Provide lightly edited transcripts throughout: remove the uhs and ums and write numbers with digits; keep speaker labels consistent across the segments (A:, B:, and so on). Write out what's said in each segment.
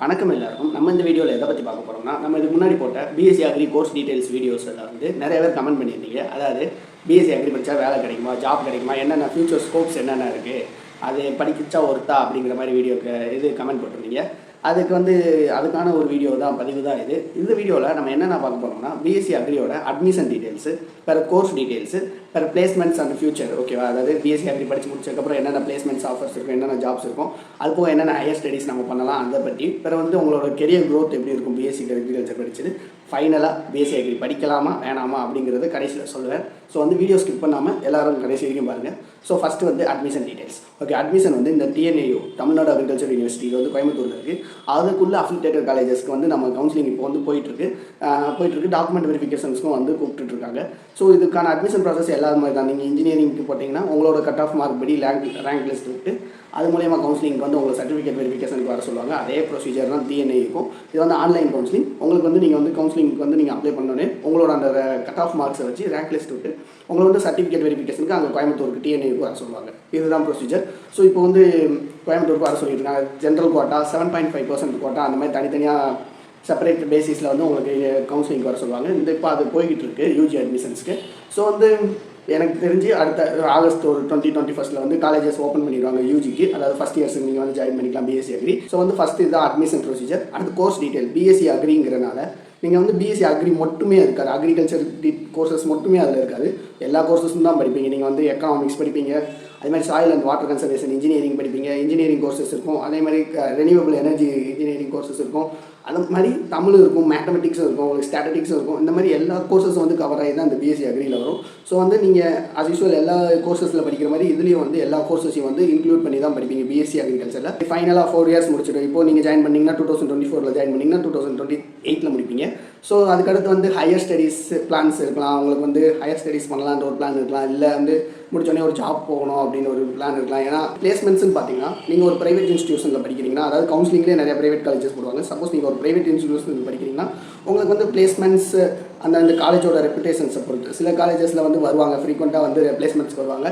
A: வணக்கம் எல்லாருக்கும். நம்ம இந்த வீடியோவில் எதை பற்றி பார்க்க போகிறோம்னா, நம்ம இதுக்கு முன்னாடி போட்ட பிஎஸ்சி அக்ரி கோர்ஸ் டீடைல்ஸ் வீடியோஸில் வந்து நிறைய பேர் கமெண்ட் பண்ணியிருந்தீங்க. அதாவது பிஎஸ்சி அக்ரி படித்தா வேலை கிடைக்குமா, ஜாப் கிடைக்குமா, என்னென்ன ஃபியூச்சர் ஸ்கோப்ஸ் என்னென்ன இருக்குது, அது படிச்சா ஒருத்தா அப்படிங்கிற மாதிரி வீடியோக்கு இது கமெண்ட் போட்டிருந்தீங்க. அதுக்கான ஒரு வீடியோ தான், பதிவு தான் இது. இந்த வீடியோவில் நம்ம என்னென்ன பார்க்க போகிறோம்னா, பிஎஸ்சி அக்ரியோட admission details, per course details, per placements and future. ஓகேவா? அதாவது பிஎஸ்சி அக்ரி படித்து முடிச்சதுக்கப்புறம் என்னென்ன பிளேஸ்மெண்ட்ஸ் ஆஃபர்ஸ் இருக்கும், என்னென்ன ஜாப்ஸ் இருக்கும், அது போக என்னென்ன ஹையர் ஸ்டடீஸ் நம்ம பண்ணலாம், அதை பற்றி. பிறகு உங்களோட கெரியர் க்ரோத் எப்படி இருக்கும் பிஎஸ்சி அக்ரிகல்ச்சர் படிச்சது, ஃபைனலாக பிஎஸ்சி அக்ரி படிக்கலாமா வேணாமா அப்படிங்கிறது கடைசியில் சொல்லுவேன். ஸோ வீடியோ ஸ்கிப் பண்ணாமல் எல்லாரும் கடைசி வரைக்கும் பாருங்கள். So first admission details. Okay, admission இந்த டிஎன்ஏயு தமிழ்நாடு அக்ரிகல்ச்சர் யூனிவர்சிட்டி இது கோயம்புத்தூரில் இருக்குது. அதுக்குள்ளே அஃபிலியேட்டட் காலேஜஸ்க்கு நம்ம கவுன்சிலிங் இப்போ போயிட்டுருக்கு. டாக்குமெண்ட் வெரிஃபிகேஷன்ஸ்க்கும் கூப்பிட்டுருக்காங்க. ஸோ இதுக்கான அட்மிஷன் ப்ராசஸ் எல்லாரும் மாதிரி தான். நீங்கள் இன்ஜினியரிங்க்கு போட்டிங்கன்னா உங்களோட கட் ஆஃப் மார்க் படி ரேங்க் லிஸ்ட் விட்டு அது மூலயமா கவுன்சிலிங்க்கு உங்களுக்கு சர்டிஃபிகேட் வெரிஃபிகேஷனுக்கு வர சொல்லுவாங்க. அதே ப்ரொசீஜர் தான் டிஎன்ஏ இருக்கும். இது ஆன்லைன் கவுன்சிலிங். உங்களுக்கு நீங்கள் கவுன்சிலிங்க்கு நீங்கள் அப்ளை பண்ணோன்னே உங்களோட அந்த கட் ஆஃப் மார்க்ஸை வச்சு ரேங்க் லிஸ்ட் விட்டு உங்களை சர்டிஃபிகேட் வெரிஃபிகேஷனுக்கு அங்கே கோயம்புத்தூருக்கு டிஎன்ஏக்கு வர சொல்லுவாங்க. இதுதான் ப்ரொசீஜர். ஸோ இப்போ கோயம்புத்தூருக்கு வர சொல்லியிருக்காங்க. ஜென்ரல் கோட்டா 7.5% கோட்டா அந்த மாதிரி தனித்தனியாக செப்பரேட் பேசிஸில் உங்களுக்கு கவுன்சிலிங் வர சொல்லுவாங்க. இப்போ அது போய்கிட்டு இருக்குது யூஜி அட்மிஷன்ஸ்க்கு. ஸோ எனக்கு தெரிஞ்சு அடுத்த ஆகஸ்ட் ஒரு 2021 காலேஜஸ் ஓப்பன் பண்ணிடுவாங்க யூஜிக்கு. அதாவது ஃபஸ்ட் இயர்ஸுக்கு நீங்கள் ஜாயின் பண்ணிக்கலாம் பிஎஸ்சி அக்ரி. ஸோ ஃபஸ்ட்டு இதுதான் அட்மிஷன் ப்ரொசீஜர். அடுத்து கோர்ஸ் டீட்டெயில். பிஎஸ்சி அக்ரிங்கிறனால நீங்கள் பிஎஸ்சி அக்ரி மட்டுமே இருக்காது, அக்ரிகல்ச்சர் கோர்சஸ் மட்டுமே அதில் இருக்காது. எல்லா கோர்ஸஸும் தான் படிப்பீங்க. நீங்கள் எக்கனாமிக்ஸ் படிப்பீங்க, அதே மாதிரி soil and water conservation engineering படிப்பீங்க, இன்ஜினியரிங் கோர்சஸ் இருக்கும். அதே மாதிரி ரெனியூவபிள் எனர்ஜி இன்ஜினியரிங் கோர்சஸ் இருக்கும். அந்த மாதிரி தமிழ் இருக்கும், மேத்தமெட்டிக்ஸும் இருக்கும், உங்களுக்கு ஸ்டாட்டிக்ஸும் இருக்கும். இந்த மாதிரி எல்லா கோர்சஸும் கவர் ஆகி தான் இந்த பிஎஸ்சி அக்ரியில் வரும். ஸோ நீங்கள் ஆஸ் யூஸ்வல் எல்லா கோர்சஸில் படிக்கிற மாதிரி இதுலேயும் எல்லா கோர்சஸையும் இன்க்ளூட் பண்ணி தான் படிப்பீங்க பிஎஸ்சி அக்ரிகல்ச்சரில். ஃபைனலாக 4 years முடிச்சிடும். இப்போ நீங்கள் ஜாயின் பண்ணிங்கன்னா 2024 ஜாயின் பண்ணிங்கன்னா 2028 முடிப்பீங்க. ஸோ அதுக்கடுத்து ஹையர் ஸ்டடீஸ் பிளான்ஸ் இருக்கலாம். உங்களுக்கு ஹையர் ஸ்டடீஸ் பண்ணலான்ற ஒரு பிளான் இருக்கலாம். இல்லை முடிச்சோடனே ஒரு ஜாப் போகணும் அப்படின்னு ஒரு பிளான் இருக்கலாம். ஏன்னா பிளேஸ்மெண்ட்ஸ்னு பார்த்தீங்கன்னா நீங்கள் ஒரு ப்ரைவேட் இன்ஸ்டியூஷனில் படிக்கிறீங்கன்னா, அதாவது கவுன்சிலிங்லேயே நிறைய ப்ரைவேட் காலேஜஸ் போடுவாங்க. சப்போஸ் நீங்கள் ஒரு ப்ரைவேட் இன்ஸ்டியூஷனில் படிக்கிறீங்கன்னா உங்களுக்கு பிளேஸ்மெண்ட்ஸ் அந்த காலேஜோட ரெப்புடேஷன்ஸை பொறுத்து சில காலேஜஸில் வருவாங்க, ஃப்ரீக்வெண்ட்டாக பிளேஸ்மெண்ட்ஸ் வருவாங்க.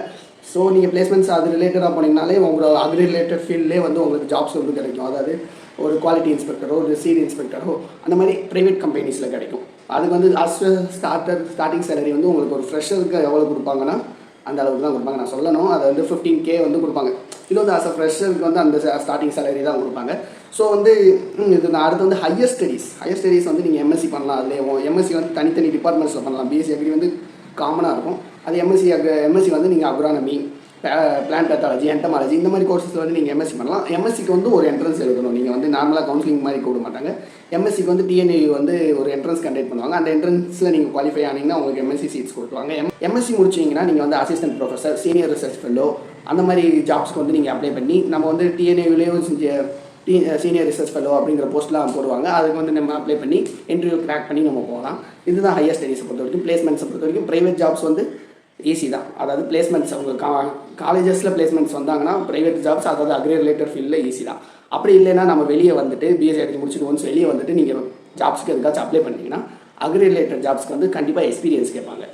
A: ஸோ நீங்கள் பிளேஸ்மெண்ட்ஸ் அது ரிலேட்டடாக போனீங்கனாலே உங்களோட அக்ரி ரிலேட்டட் ஃபீல்ட்லேயே உங்களுக்கு ஜாப்ஸ் கிடைக்கும். அதாவது ஒரு குவாலிட்டி இன்ஸ்பெக்டரோ, ஒரு சீட் இன்ஸ்பெக்டரோ அந்த மாதிரி ப்ரைவேட் கம்பெனிஸில் கிடைக்கும். அதுக்கு ஸ்டார்டிங் சேலரி உங்களுக்கு ஒரு ஃப்ரெஷருக்கு எவ்வளோ கொடுப்பாங்கன்னா அந்த அளவுக்கு தான் கொடுப்பாங்க. நான் சொல்லணும், அதை 15K கொடுப்பாங்க. இது ஆஸ் அ ஃப்ரெஷருக்கு அந்த ஸ்டார்டிங் சேலரி தான் கொடுப்பாங்க. ஸோ இது நான் அடுத்து ஹையர் ஸ்டடீஸ் நீங்கள் எம்எஸ்சி பண்ணலாம். அதுலேயே எம்எஸ்சி தனித்தனி டிபார்ட்மெண்ட்ஸில் பண்ணலாம். பிஎஸ்சி அக்ரி காமனாக இருக்கும். அது எம்எஸ்சி நீங்கள் அக்ரானமி, பிளான்ட் பேத்தாலஜி, என்டமாலஜி இந்த மாதிரி கோர்ஸஸில் நீங்கள் எம்எஸ்சி பண்ணலாம். எம்எஸ்சிக்கு ஒரு என்ட்ரன்ஸ் எழுதணும். நீங்கள் நார்மலாக கவுன்சிலிங் மாதிரி கூப்பிட மாட்டாங்க. எம்எஸ்சிக்கு டிஎன்ஏ ஒரு என்ட்ரன்ஸ் கண்டக்ட் பண்ணுவாங்க. அந்த என்ட்ரன்ஸில் நீங்கள் குவாலிஃபை ஆனீங்கன்னா உங்களுக்கு எம்எஸ்சி சீட்ஸ் கொடுத்துருவாங்க. எம்எஸ்சி முடிச்சிங்கன்னா நீங்கள் assistant professor, senior research fellow அந்த மாதிரி ஜாப்ஸ்க்கு நீங்கள் அப்ளை பண்ணி நம்ம டிஎன்ஏவிலேயும் சீனியர் ரிசர்ச் ஃபெல்லோ அப்படிங்கிற போஸ்ட்லாம் போடுவாங்க. அதுக்கு நம்ம அப்ளை பண்ணி இன்டர்வியூ கிராக் பண்ணி நம்ம போகலாம். இதுதான் ஹையர் ஸ்டடீஸை பொறுத்த வரைக்கும். பிளேஸ்மெண்ட்ஸை பொறுத்த வரைக்கும் ப்ரைவேட் ஜாப்ஸ் ஈஸி தான். அதாவது பிளேஸ்மெண்ட்ஸ் அவங்க காலேஜஸில் பிளேஸ்மெண்ட்ஸ் வந்தாங்கன்னா ப்ரைவேட் ஜாப்ஸ், அதாவது அக்ரி ரிலேட்டட் ஃபீல்டில் ஈஸி தான். அப்படி இல்லைன்னா நம்ம வெளியே பிஎஸ்சி அக்ரி முடிச்சுட்டு ஒன்ஸ் வெளியே நீங்கள் ஜாப்ஸ்க்கு எதுக்காச்சும் அப்ளை பண்ணிங்கன்னா அக்ரி ரிலேட்டட் ஜாப்ஸ்க்கு கண்டிப்பாக எக்ஸ்பீரியன்ஸ் கேட்பாங்க.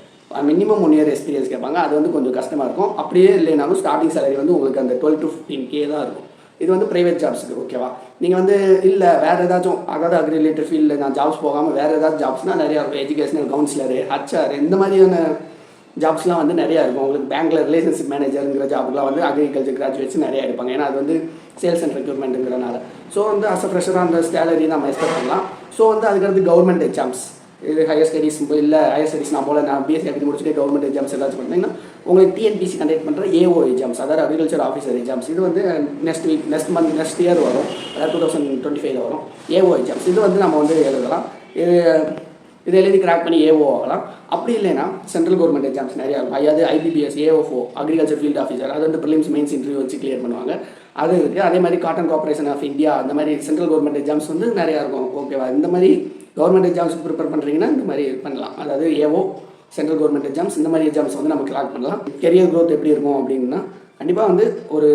A: மினிமம் 1 year எக்ஸ்பீரியன்ஸ் கேட்பாங்க. அது கொஞ்சம் கஷ்டமாக இருக்கும். அப்படியே இல்லைனாலும் ஸ்டார்டிங் சேலரி உங்களுக்கு அந்த 12 to 15K தான் இருக்கும். இது ப்ரைவேட் ஜாப்ஸுக்கு. ஓகேவா? நீங்கள் இல்லை வேறு ஏதாச்சும், அதாவது அக்ரி ரிலேட்டட் ஃபீல்டில் நான் ஜாப்ஸ் போகாமல் வேறு ஏதாச்சும் ஜாப்ஸ்னால் நிறையா இருக்கும். எஜுகேஷனல் கவுன்சிலரு, HR இந்த மாதிரியான ஜாப்ஸ்லாம் நிறையா இருக்கும். உங்களுக்கு பேங்க்கில் ரிலேஷன்ஷிப் மேனேஜருங்கிற ஜாப்லாம் அக்ரிகல்ச்சர் கிராஜுவேட்ஸ் நிறையா எடுப்பாங்க. ஏன்னா அது சேல்ஸ் அண்ட் ரெக்ரூட்மெண்ட்டுங்கிறனால. ஸோ அஸ் அ ஃப்ரெஷராக அந்த சேலரி நம்ம எக்ஸ்பெக்ட் பண்ணலாம். ஸோ அதுக்கடுத்து கவர்மெண்ட் எக்ஸாம்ஸ், இது ஹையர் ஸ்டடீஸ் இல்லை ஹையர் ஸ்டடீஸ் நான் பிஎஸ்சி அக்ரி முடிச்சுட்டு கவர்மெண்ட் எக்ஸாம்ஸ் ஏதாச்சும் பண்ணிங்கன்னா உங்களுக்கு டிஎன்பிசி கண்டக்ட் பண்ணுற ஏஓ எக்ஸாம்ஸ், அதாவது அக்ரிகல்ச்சர் ஆஃபீஸர் எக்ஸாம்ஸ். இது நெக்ஸ்ட் இயர் வரும், அதாவது 2025 வரும் ஏஓ எக்ஸாம்ஸ். இது நம்ம எழுதலாம். இது எழுதி கிராக் பண்ணி ஏஓ ஆகலாம். அப்படி இல்லைன்னா சென்ட்ரல் கவர்மெண்ட் எக்ஸாம்ஸ் நிறையா இருக்கும். அதாவது ஐபிபிஎஸ், ஏஓஃபோ, அக்ரிகல்ச்சர் ஃபீல்ட் ஆஃபீஸர், அது ப்ரிலிம்ஸ் மெயின்ஸ் இன்டர்வியூ வச்சு கிளியர் பண்ணுவாங்க. அது இருக்குது. அதே மாதிரி காட்டன் கார்பரேஷன் ஆஃப் இந்தியா அந்த மாதிரி சென்ட்ரல் கவர்மெண்ட் எக்ஸாம்ஸ் நிறையா இருக்கும். ஓகேவா? இந்த மாதிரி கவர்மெண்ட் எக்ஸாம்ஸ் ப்ரிப்பேர் பண்ணுறீங்கன்னா இந்த மாதிரி பண்ணலாம். அதாவது ஏஓ, சென்ட்ரல் கவர்மெண்ட் எக்ஸாம்ஸ் இந்த மாதிரி எக்ஸாம்ஸ் நம்ம கிராக் பண்ணலாம். கெரியர் க்ரோத் எப்படி இருக்கும் அப்படின்னா கண்டிப்பாக ஒரு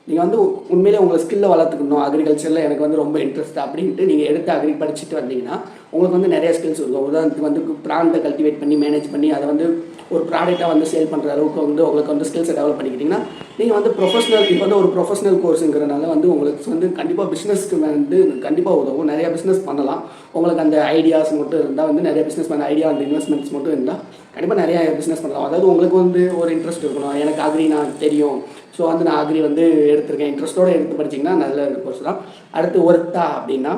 A: நீங்கள் வந்து உண்மையிலே உங்கள் ஸ்கில்லை வளர்த்துக்கணும், அக்ரிகல்ச்சரில் எனக்கு வந்து ரொம்ப இன்ட்ரெஸ்ட் அப்படின்ட்டு நீங்கள் எடுத்து அக்ரி படிச்சுட்டு வந்தீங்கன்னா உங்களுக்கு வந்து நிறைய ஸ்கில்ஸ் இருக்கும். உதாரணத்துக்கு வந்து பிளான்ட்டை கல்டிவேட் பண்ணி மேனேஜ் பண்ணி அதை வந்து ஒரு ப்ராடக்டாக வந்து சேல் பண்ணுற அளவுக்கு வந்து உங்களுக்கு வந்து ஸ்கில்ஸை டெவலப் பண்ணிக்கிட்டிங்கன்னா நீங்கள் வந்து ப்ரொஃபஷனல் இப்போ வந்து ஒரு ப்ரொஃபஷனல் கோர்ஸுங்கிறனால வந்து உங்களுக்கு வந்து கண்டிப்பாக பிஸ்னஸ்க்கு வந்து கண்டிப்பாக உதவும். நிறையா பிஸ்னஸ் பண்ணலாம். உங்களுக்கு அந்த ஐடியாஸ் மட்டும் இருந்தால் வந்து நிறைய பிஸ்னஸ் பண்ண ஐடியா அந்த இன்வெஸ்ட்மெண்ட்ஸ் மட்டும் இருந்தால் கண்டிப்பாக நிறையா பிஸ்னஸ் பண்ணலாம். அதாவது உங்களுக்கு வந்து ஒரு இன்ட்ரெஸ்ட் இருக்கணும், எனக்கு அக்ரி நான் தெரியும், ஸோ வந்து நான் அக்ரி வந்து எடுத்திருக்கேன், இன்ட்ரெஸ்ட்டோடு எடுத்து படிச்சிங்கன்னா நல்ல கோர்ஸ் தான். அடுத்து ஒர்த்தா அப்படின்னா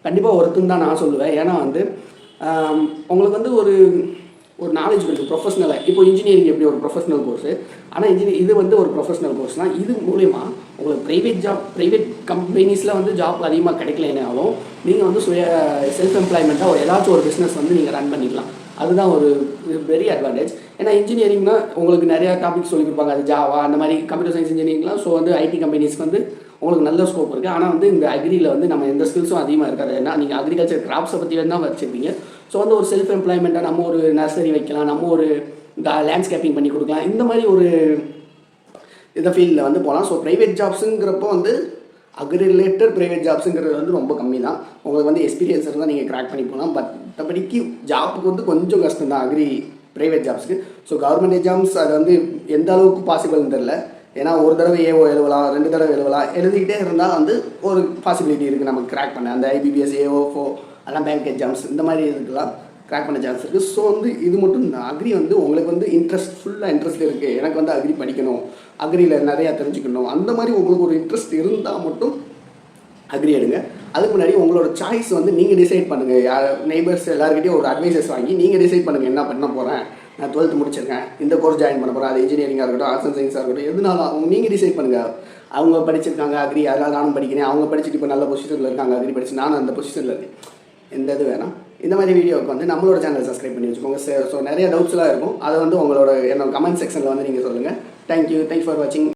A: கண்டிப்பாக ஒர்த்துன்னு தான் நான் சொல்லுவேன். ஏன்னா வந்து உங்களுக்கு வந்து ஒரு நாலேஜ் இருக்குது ப்ரொஃபஷனலாக. இப்போ இன்ஜினியரிங் எப்படி ஒரு ப்ரொஃபஷனல் கோர்ஸு, ஆனால் இது வந்து ஒரு ப்ரொஃபஷனல் கோர்ஸ்னால் இது மூலிமா உங்களுக்கு ப்ரைவேட் கம்பெனிஸில் வந்து ஜாப் அதிகமாக கிடைக்கலனாலும் நீங்கள் வந்து செல்ஃப் எம்ப்ளாய்மெண்ட்டாக ஏதாச்சும் ஒரு பிஸ்னஸ் வந்து நீங்கள் ரன் பண்ணிக்கலாம். அதுதான் ஒரு வெரி அட்வான்டேஜ். ஏன்னா இன்ஜினியரிங்னா உங்களுக்கு நிறையா டாபிக்ஸ் சொல்லி கொடுப்பாங்க, அது ஜாவா அந்த மாதிரி கம்ப்யூட்டர் சயின்ஸ் இன்ஜினியரிங்லாம். ஸோ வந்து ஐடி கம்பெனிஸ்க்கு வந்து உங்களுக்கு நல்ல ஸ்கோப் இருக்குது. ஆனால் வந்து இந்த அக்ரியில் வந்து நம்ம எந்த ஸ்கில்ஸும் அதிகமாக இருக்காது. ஏன்னா நீங்கள் அக்ரிகல்ச்சர் கிராப்ஸை பற்றி தான் வச்சுருப்பீங்க. ஸோ வந்து ஒரு செல்ஃப் எம்ப்ளாய்மெண்ட்டாக நம்ம ஒரு நர்சரி வைக்கலாம், நம்ம ஒரு லேண்ட்ஸ்கேப்பிங் பண்ணி கொடுக்கலாம், இந்த மாதிரி ஒரு இதை ஃபீல்டில் வந்து போகலாம். ஸோ ப்ரைவேட் ஜாப்ஸுங்கிறப்போ வந்து அக்ரி ரிலேட்டட் ப்ரைவேட் ஜாப்ஸுங்கிறது வந்து ரொம்ப கம்மி தான். உங்களுக்கு வந்து எக்ஸ்பீரியன்ஸ் இருந்தால் நீங்கள் கிராக் பண்ணி போகலாம். மற்றபடிக்கு ஜாப்புக்கு வந்து கொஞ்சம் கஷ்டம் தான் அக்ரி ப்ரைவேட் ஜாப்ஸுக்கு. ஸோ கவர்மெண்ட் எக்ஸாம்ஸ் அது வந்து எந்த அளவுக்கு பாசிபிள்னு தெரில. ஏன்னா ஒரு தடவை ஏஓ எழுதலாம், 2 தடவை எழுதலாம், எழுதிக்கிட்டே இருந்தால் வந்து ஒரு பாசிபிலிட்டி இருக்குது நமக்கு கிராக் பண்ண. அந்த ஐபிபிஎஸ் ஏஓஃபோ அதெல்லாம் பேங்க் எக்ஸாம்ஸ் இந்த மாதிரி இதுக்கெல்லாம் கிராக் பண்ண சான்ஸ் இருக்குது. ஸோ வந்து இது மட்டும் இந்த அக்ரி வந்து உங்களுக்கு வந்து ஃபுல்லாக இன்ட்ரெஸ்ட் இருக்குது, எனக்கு வந்து அக்ரி படிக்கணும், அக்ரியில் நிறையா தெரிஞ்சுக்கணும், அந்த மாதிரி உங்களுக்கு ஒரு இன்ட்ரெஸ்ட் இருந்தால் மட்டும் அக்ரி எடுங்க. அதுக்கு முன்னாடி உங்களோட சாய்ஸ் வந்து நீங்கள் டிசைட் பண்ணுங்கள். நெய்பர்ஸ் எல்லாருக்கிட்டையும் ஒரு அட்வைசஸ் வாங்கி நீங்கள் டிசைட் பண்ணுங்கள், என்ன பண்ண போகிறேன், நான் 12th முடிச்சிருக்கேன், இந்த கோர்ஸ் ஜாயின் பண்ண போகிறேன், அது இன்ஜினியரிங்காக இருக்கட்டும், ஆர்ட்ஸ் அண்ட் சயின்ஸாக இருக்கட்டும், எதுனாலும் அவங்க நீங்கள் டிசைட் பண்ணுங்கள். அவங்க படிச்சிருக்காங்க அக்ரி, அதனால் நானும் படிக்கிறேன், அவங்க படிச்சுட்டு இப்போ நல்ல பொசிஷனில் இருக்காங்க, அக்ரி படிச்சு நானும் அந்த பொசிஷனில் இருக்கேன், எந்த இது வேணாம். இந்த மாதிரி வீடியோவுக்கு வந்து நம்மளோட சேனல் சப்ஸ்கிரைப் பண்ணி வச்சுக்கோங்க. ஸோ நிறைய டவுட்ஸ்லாம் இருக்கும், அதை வந்து என்னோட கமெண்ட் செக்ஷனில் வந்து நீங்கள் சொல்லுங்கள். தேங்க்யூ ஃபார் வாட்சிங்.